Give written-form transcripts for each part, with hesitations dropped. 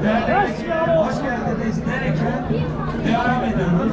Değerli hoş geldiniz derken devam ediyoruz.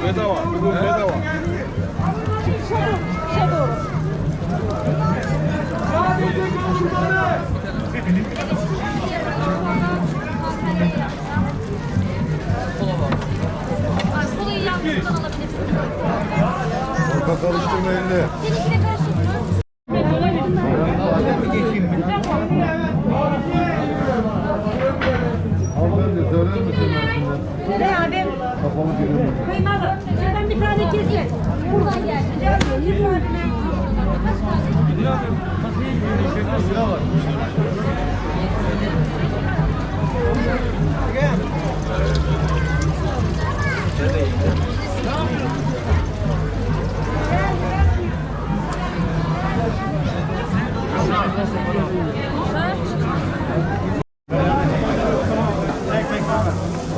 Bedava. Bugün bedava. Kolayı yanlışlıkla alabilirsin. Orta karıştırma elini. Seninki de karıştırma. Hanımefendi söyler misin? Ne abi? Kafamı görüyorum. Kıymalı. Şuradan bir tane kesin. Buradan gelsin. Gelmiyor. 20 tane.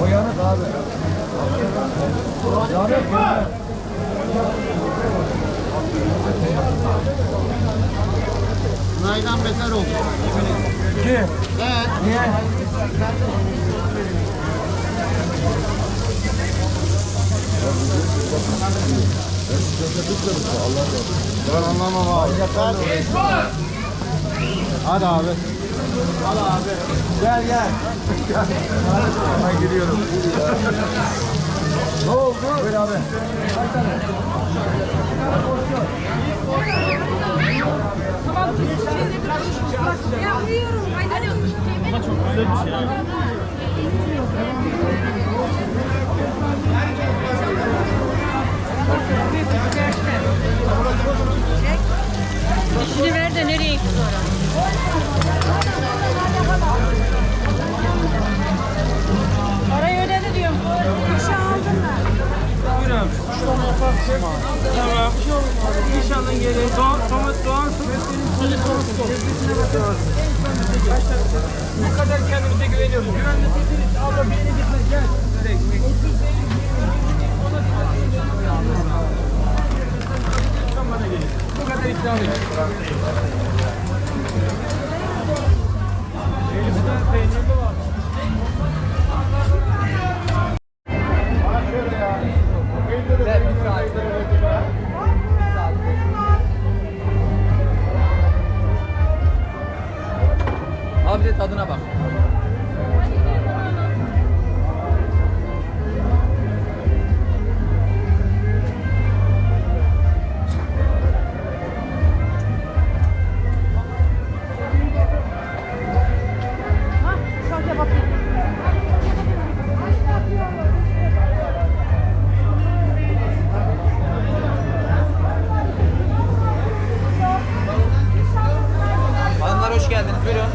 O yanık abi. Yanık ya. Bunaydan beter oldu. Kim? Evet. Niye? Ben anlamam abi. Hadi abi. Hadi abi. Gel gel. Ben giriyorum. Ne oldu? Buyur abi. Ya uyuyorum. Hadi. Ama çok güzel bir şey ya. İşini ver de nereye gitti sonra? Parayı ödedi diyorum. İşe aldım ben. Buyur abi. Tamam. İnşallah gelir. Soğan bu kadar kendimize güveniyoruz. Güvenli değiliz. Abla bir yere gitmez. Gel. Bu kadar iddialıyız. Elimizde peynirli var. Abi de tadına bak. Şöyle bakayım. Hanımlar hoş geldiniz. Buyurun.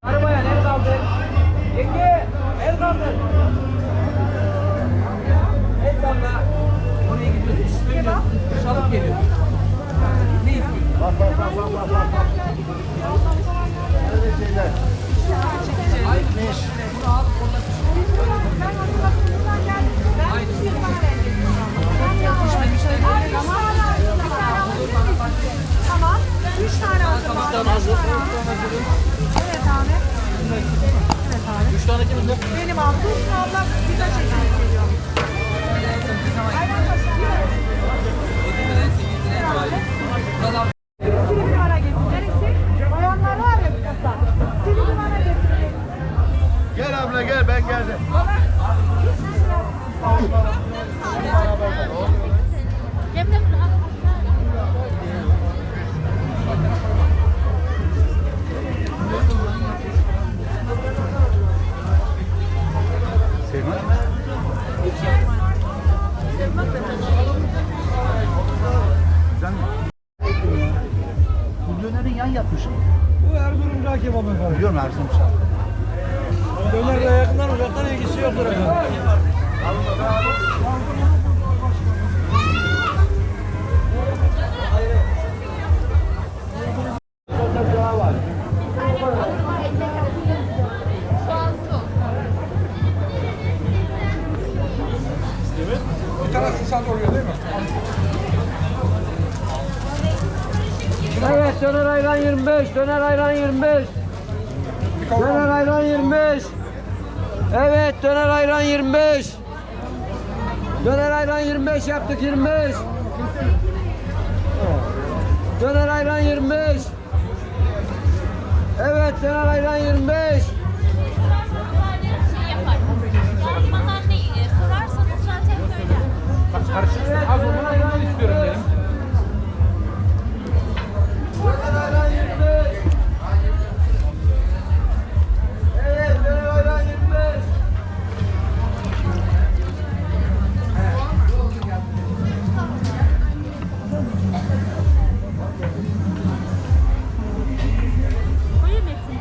Arabaya el kaldır. Yenge el kaldır. El salla. Oraya gidiyorsun. Dönüyorsun. Çalıp geliyorsun. Ne istiyorsun? Bak. Öyle şeyler. Aynı şey. Bunu al. Tamam. 3 tane aldım. Tabaktan hazır. Evet abi. Evet abi. 3 tane kimin de? Benim abi. Dursun abla güzel şekilde geliyor. Aynen başlayalım. 7 lira, 8 lira. Silivri ara getir. Neresi? Bayanlar var ya bir kasa. Silivri ara getir. Gel abla gel ben geldim. Cemre Bu dönerin yan yapmışım. Bu Erzurum cağ kebabı efendim. Biliyorum Erzurum sağ. Dönerle yakından uzaktan ilgisi yoktur efendim. Bir tanesi sat oluyor değil mi? Evet, döner ayran 25, döner ayran 25. Döner ayran 25. Evet, döner ayran 25. Döner ayran 25 yaptık 25. Döner ayran 25. Evet, döner ayran 25. şey yapar. Yazmadan değil. Sorarsanız zaten söyler. Karışık az olmadan istiyorum dedim. Döner ayran 25. Evet, döner ayran 25. Koyayım hepsini.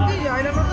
değil ya. Ayranlar